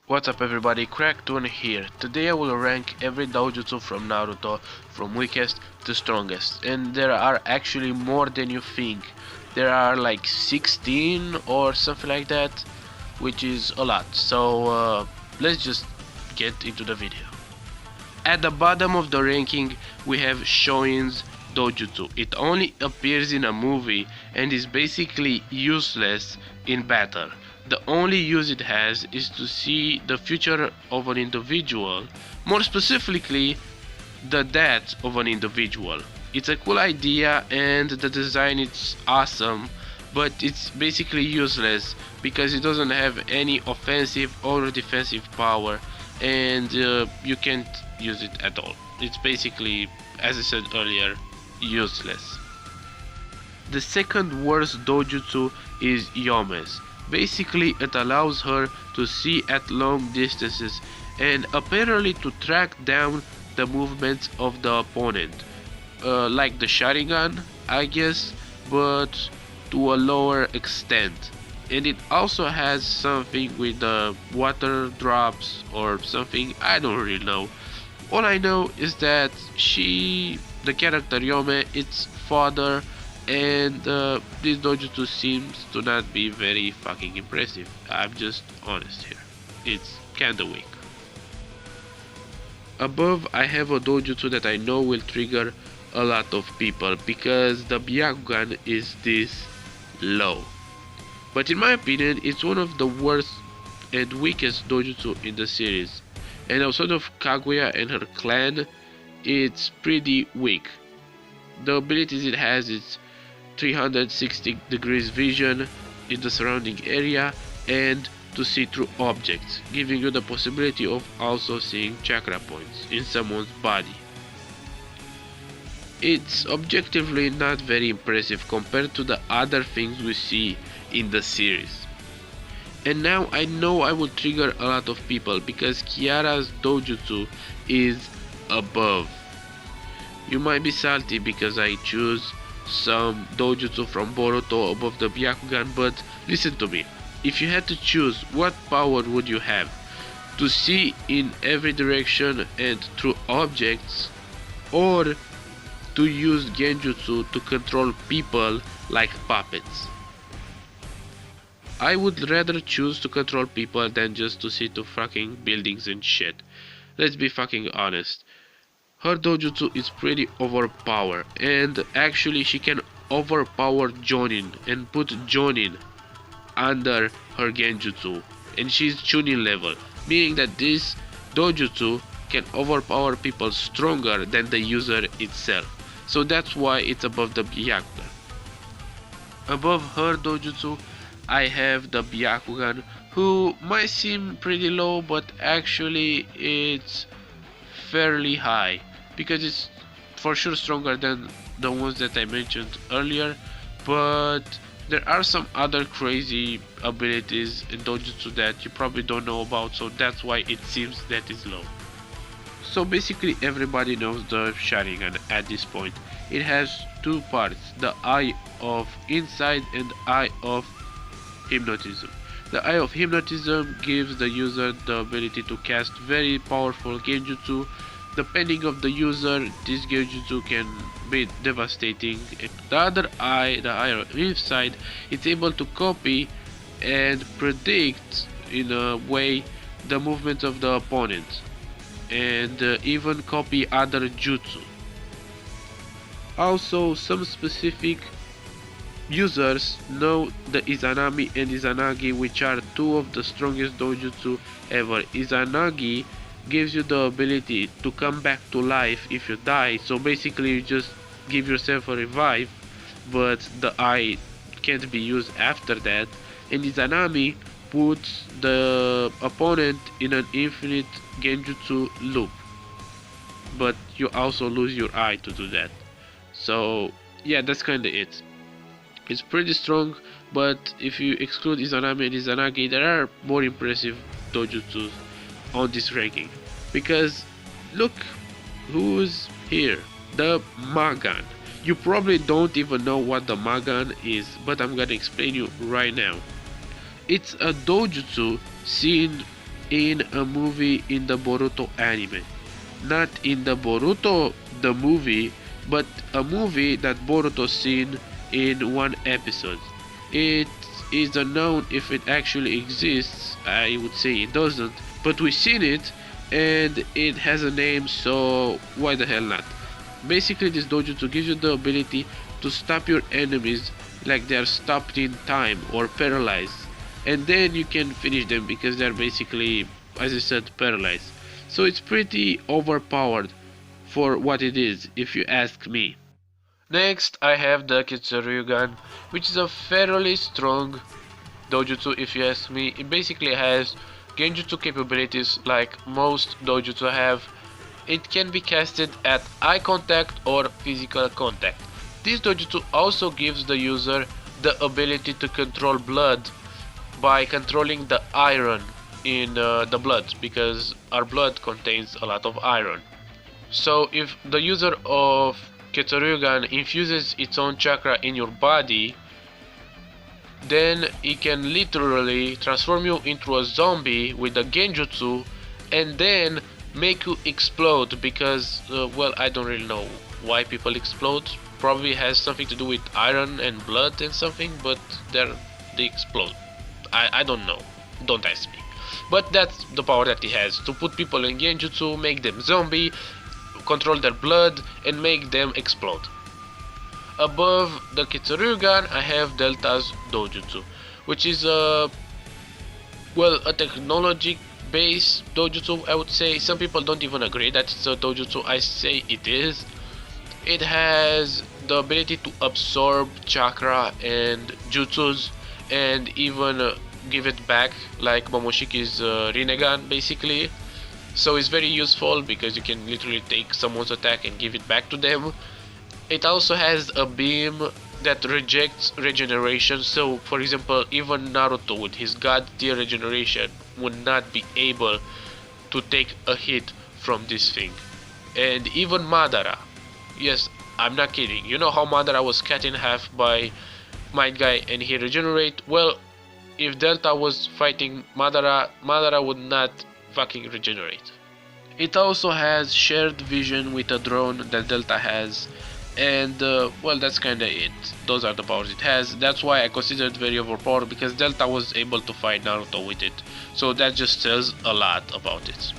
What's up everybody, Cracktoon here. Today I will rank every doujutsu from Naruto from weakest to strongest, and there are actually more than you think. There are like 16 or something like that, which is a lot. So let's just get into the video. At the bottom of the ranking we have Shoin's Dojutsu. It only appears in a movie and is basically useless in battle. The only use it has is to see the future of an individual, more specifically the death of an individual. It's a cool idea and the design is awesome, but it's basically useless because it doesn't have any offensive or defensive power, and you can't use it at all. It's basically, as I said earlier, useless. The second worst dojutsu is Yome's. Basically it allows her to see at long distances and apparently to track down the movements of the opponent. Like the Sharingan, I guess, but to a lower extent. And it also has something with the water drops or something, I don't really know. All I know is that the character Yome, its father, and this dojutsu seems to not be very fucking impressive. I'm just honest here. It's kinda weak. Above I have a dojutsu that I know will trigger a lot of people because the Byakugan is this low. But in my opinion it's one of the worst and weakest dojutsu in the series. And outside of Kaguya and her clan, it's pretty weak. The abilities it has is 360 degrees vision in the surrounding area and to see through objects, giving you the possibility of also seeing chakra points in someone's body. It's objectively not very impressive compared to the other things we see in the series. And now I know I will trigger a lot of people because Kiara's dojutsu is above. You might be salty because I choose some dojutsu from Boruto above the Byakugan, but listen to me. If you had to choose, what power would you have? To see in every direction and through objects, or to use genjutsu to control people like puppets? I would rather choose to control people than just to see to fucking buildings and shit. Let's be fucking honest. Her dojutsu is pretty overpowered, and actually she can overpower Jonin and put Jonin under her genjutsu, and she's Chunin level, meaning that this dojutsu can overpower people stronger than the user itself. So that's why it's above the Byakugan. Above her dojutsu I have the Byakugan, who might seem pretty low, but actually it's fairly high because it's for sure stronger than the ones that I mentioned earlier, but there are some other crazy abilities in dojutsu that you probably don't know about, so that's why it seems that it's low. So basically everybody knows the Sharingan at this point. It has two parts, the Eye of Insight and Eye of Hypnotism. The Eye of Hypnotism gives the user the ability to cast very powerful genjutsu. Depending on the user, this genjutsu can be devastating. The other eye, the Eye of Insight, it's able to copy and predict in a way the movements of the opponent, and even copy other jutsu. Also, some specific users know the Izanami and Izanagi, which are two of the strongest dojutsu ever. Izanagi gives you the ability to come back to life if you die, so basically you just give yourself a revive, but the eye can't be used after that. And Izanami puts the opponent in an infinite genjutsu loop, but you also lose your eye to do that. So yeah, that's kinda it. It's pretty strong, but if you exclude Izanami and Izanagi, there are more impressive dojutsus on this ranking. Because look who's here, the Magan. You probably don't even know what the Magan is, but I'm gonna explain you right now. It's a dojutsu seen in a movie in the Boruto anime. Not in the Boruto the movie, but a movie that Boruto seen in one episode. It is unknown if it actually exists. I would say it doesn't, but we've seen it and it has a name, so why the hell not? Basically, this dojutsu gives you the ability to stop your enemies like they are stopped in time or paralyzed, and then you can finish them because they're basically, as I said, paralyzed. So it's pretty overpowered for what it is, if you ask me. Next, I have the Kitsuryugan, which is a fairly strong dojutsu if you ask me. It basically has genjutsu capabilities like most dojutsu have. It can be casted at eye contact or physical contact. This dojutsu also gives the user the ability to control blood by controlling the iron in the blood, because our blood contains a lot of iron. So if the user of Kitsuryugan infuses its own chakra in your body, then it can literally transform you into a zombie with the genjutsu and then make you explode because, well, I don't really know why people explode. Probably has something to do with iron and blood and something, but they explode. I don't know. Don't ask me. But that's the power that he has, to put people in genjutsu, make them zombie, control their blood, and make them explode. Above the Kitsuryugan, I have Delta's Dojutsu, which is a technology-based dojutsu, I would say. Some people don't even agree that it's a dojutsu. I say it is. It has the ability to absorb chakra and jutsus and even give it back, like Momoshiki's Rinnegan, basically. So it's very useful because you can literally take someone's attack and give it back to them. It also has a beam that rejects regeneration, so for example, even Naruto with his god tier regeneration would not be able to take a hit from this thing. And even Madara, yes, I'm not kidding, you know how Madara was cut in half by Might Guy and he regenerate? Well, if Delta was fighting Madara, Madara would not fucking regenerate. It also has shared vision with a drone that Delta has, and well, that's kinda it. Those are the powers it has. That's why I consider it very overpowered, because Delta was able to fight Naruto with it, so that just says a lot about it.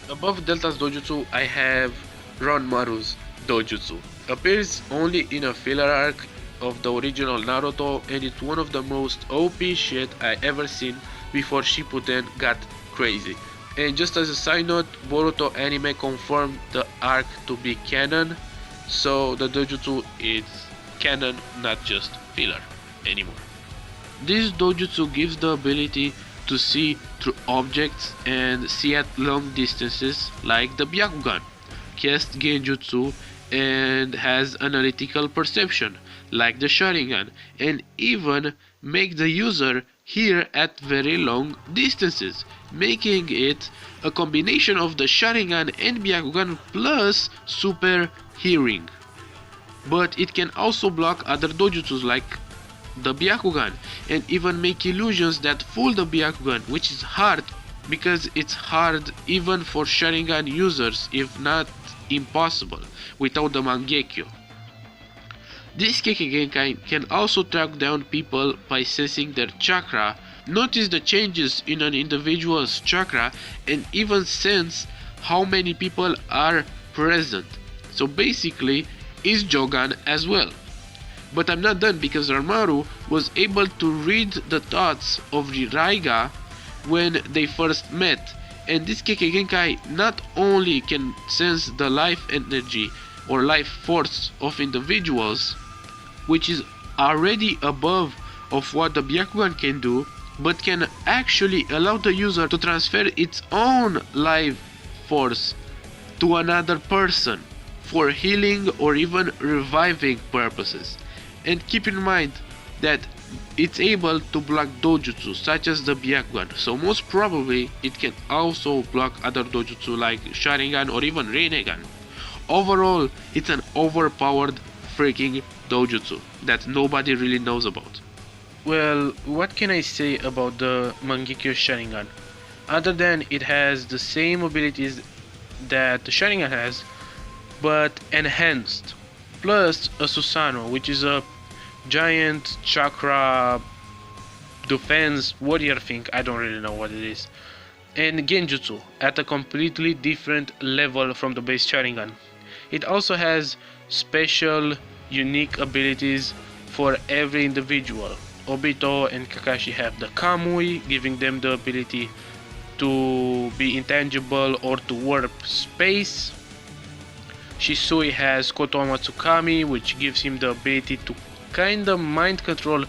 Above Delta's dojutsu, I have Ranmaru's dojutsu. Appears only in a filler arc of the original Naruto, and it's one of the most OP shit I ever seen before Shippuden got crazy. And just as a side note, Boruto anime confirmed the arc to be canon, so the dojutsu is canon, not just filler anymore. This dojutsu gives the ability to see through objects and see at long distances, like the Byakugan, cast genjutsu and has analytical perception like the Sharingan, and even make the user hear at very long distances, making it a combination of the Sharingan and Byakugan plus super hearing. But it can also block other dojutsus like the Byakugan, and even make illusions that fool the Byakugan, which is hard because it's hard even for Sharingan users, if not impossible, without the Mangekyo. This Kekkei can also track down people by sensing their chakra, notice the changes in an individual's chakra, and even sense how many people are present. So basically, is Jogan as well. But I'm not done, because Ranmaru was able to read the thoughts of Raiga when they first met, and this Kekkei not only can sense the life energy or life force of individuals, which is already above of what the Byakugan can do, but can actually allow the user to transfer its own life force to another person for healing or even reviving purposes. And keep in mind that it's able to block dojutsu such as the Byakugan, so most probably it can also block other dojutsu like Sharingan or even Rinnegan. Overall, it's an overpowered freaking dojutsu that nobody really knows about. Well, what can I say about the Mangekyo Sharingan? Other than it has the same abilities that the Sharingan has, but enhanced. Plus a Susanoo, which is a giant chakra defense warrior thing, I don't really know what it is. And Genjutsu at a completely different level from the base Sharingan. It also has special unique abilities for every individual. Obito and Kakashi have the Kamui, giving them the ability to be intangible or to warp space. Shisui has Kotoama Tsukami, which gives him the ability to kinda mind control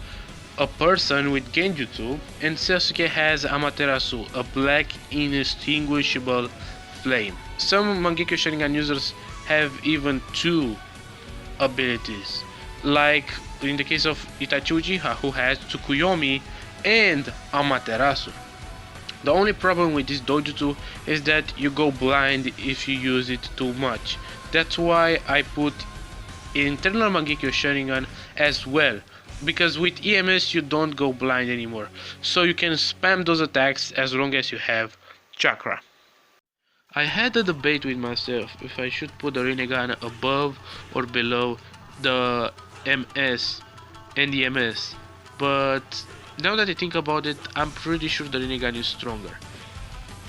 a person with Genjutsu, and Sasuke has Amaterasu, a black inextinguishable flame. Some Mangekyo Sharingan users have even two abilities, like in the case of Itachi Uchiha, who has Tsukuyomi and Amaterasu. The only problem with this dojutsu is that you go blind if you use it too much. That's why I put internal Mangekyo Sharingan as well, because with EMS you don't go blind anymore, so you can spam those attacks as long as you have chakra. I had a debate with myself if I should put the Rinnegan above or below the MS and the MS, but now that I think about it, I'm pretty sure the Rinnegan is stronger.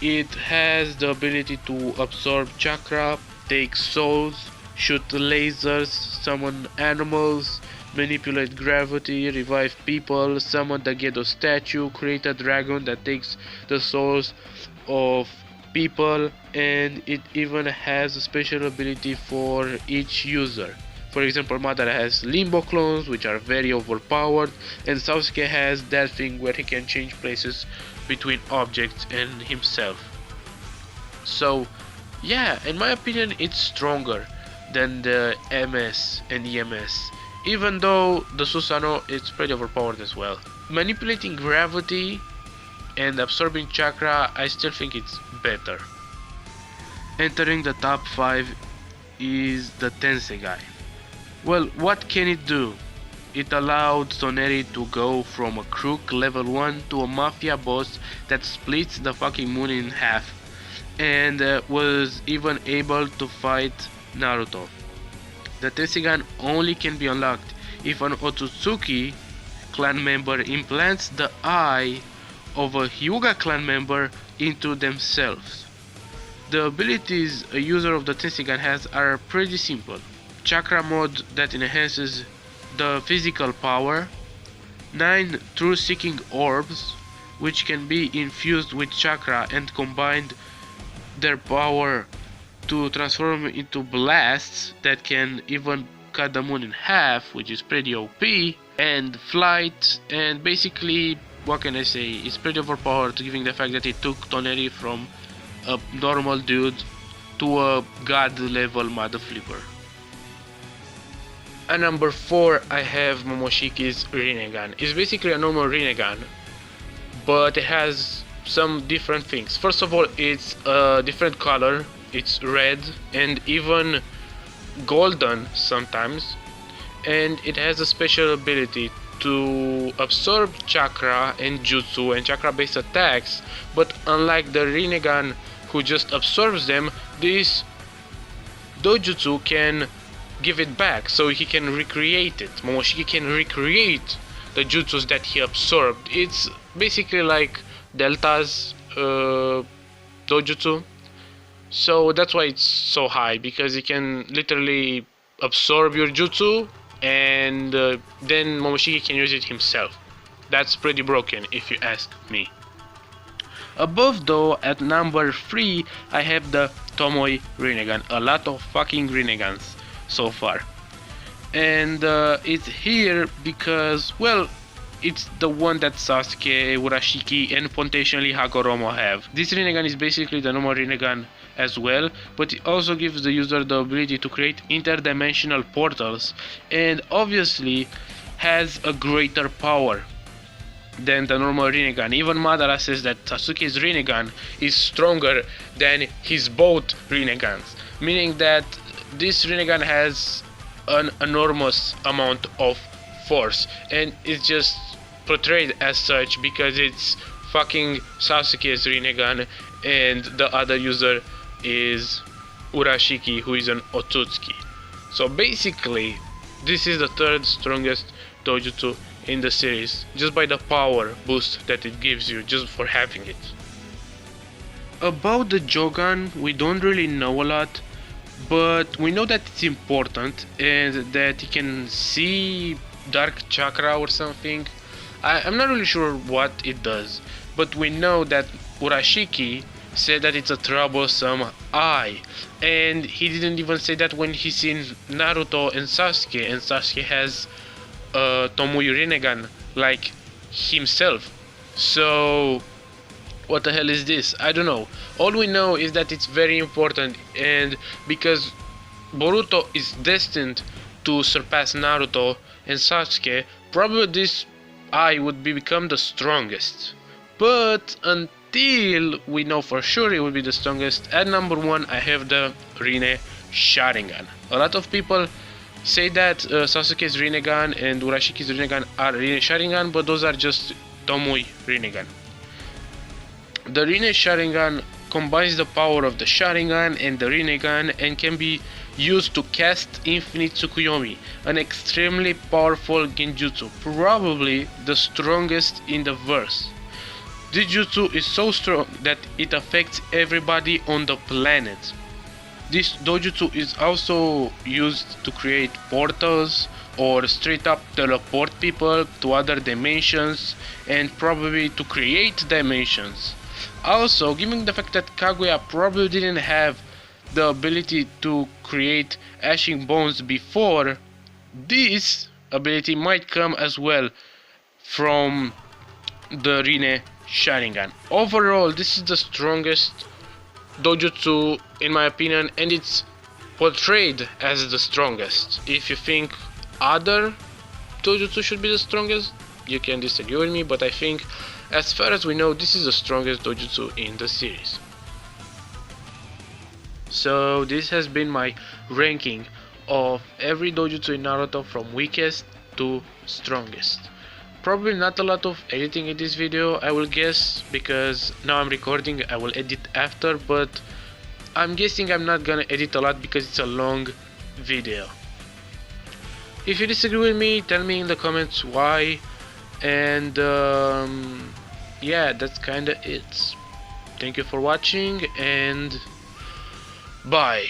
It has the ability to absorb chakra, take souls, shoot lasers, summon animals, manipulate gravity, revive people, summon the Gedo statue, create a dragon that takes the souls of people, and it even has a special ability for each user. For example, Madara has Limbo clones, which are very overpowered, and Sasuke has that thing where he can change places between objects and himself. So yeah, in my opinion, it's stronger than the MS and EMS, even though the Susanoo is pretty overpowered as well. Manipulating gravity and absorbing chakra, I still think it's better. Entering the top 5 is the Tenseigan. Well, what can it do? It allowed Toneri to go from a crook level 1 to a mafia boss that splits the fucking moon in half, and was even able to fight Naruto. The Tenseigan only can be unlocked if an Otsutsuki clan member implants the eye of a Hyuga clan member into themselves. The abilities a user of the Tenseigan has are pretty simple. Chakra mode that enhances the physical power, 9 truth-seeking orbs which can be infused with chakra and combined their power to transform into blasts that can even cut the moon in half, which is pretty OP, and flight, and basically, what can I say, it's pretty overpowered, given the fact that it took Toneri from a normal dude to a god level mother flipper. At number 4 I have Momoshiki's Rinnegan. It's basically a normal Rinnegan, but it has some different things. First of all, it's a different color, it's red and even golden sometimes, and it has a special ability to absorb chakra and jutsu and chakra based attacks, but unlike the Rinnegan who just absorbs them, this dojutsu can give it back, so he can recreate it. Momoshiki can recreate the jutsus that he absorbed. It's basically like Delta's dojutsu, so that's why it's so high, because he can literally absorb your jutsu and then Momoshiki can use it himself. That's pretty broken if you ask me. Above though, at number 3, I have the Tomoe Rinnegan. A lot of fucking Rinnegans so far. And it's here because, well, it's the one that Sasuke, Urashiki and potentially Hagoromo have. This Rinnegan is basically the normal Rinnegan as well, but it also gives the user the ability to create interdimensional portals, and obviously has a greater power than the normal Rinnegan. Even Madara says that Sasuke's Rinnegan is stronger than his both Rinnegans, meaning that this Rinnegan has an enormous amount of force, and it's just portrayed as such because it's fucking Sasuke's Rinnegan, and the other user is Urashiki, who is an Otsutsuki. So basically, this is the third strongest doujutsu in the series, just by the power boost that it gives you just for having it. About the Jogan, we don't really know a lot, but we know that it's important and that he can see dark chakra or something. I'm not really sure what it does, but we know that Urashiki said that it's a troublesome eye, and he didn't even say that when he seen Naruto and Sasuke has Tomoe Rinnegan like himself. So what the hell is this? I don't know. All we know is that it's very important, and because Boruto is destined to surpass Naruto and Sasuke, probably this eye would become the strongest. But until we know for sure it will be the strongest, at number 1 I have the Rinne Sharingan. A lot of people say that Sasuke's Rinnegan and Urashiki's Rinnegan are Rinne Sharingan, but those are just Tomoe Rinnegan. The Rinne Sharingan combines the power of the Sharingan and the Rinnegan and can be used to cast Infinite Tsukuyomi, an extremely powerful genjutsu, probably the strongest in the verse. This jutsu is so strong that it affects everybody on the planet. This dojutsu is also used to create portals or straight up teleport people to other dimensions and probably to create dimensions. Also, given the fact that Kaguya probably didn't have the ability to create ashing bones before, this ability might come as well from the Rinne Sharingan. Overall, this is the strongest dojutsu in my opinion, and it's portrayed as the strongest. If you think other dojutsu should be the strongest, you can disagree with me, but I think as far as we know, this is the strongest dojutsu in the series. So this has been my ranking of every dojutsu in Naruto from weakest to strongest. Probably not a lot of editing in this video, I will guess, because now I'm recording, I will edit after, but I'm guessing I'm not gonna edit a lot because it's a long video. If you disagree with me, tell me in the comments why, and yeah, that's kinda it. Thank you for watching, and bye.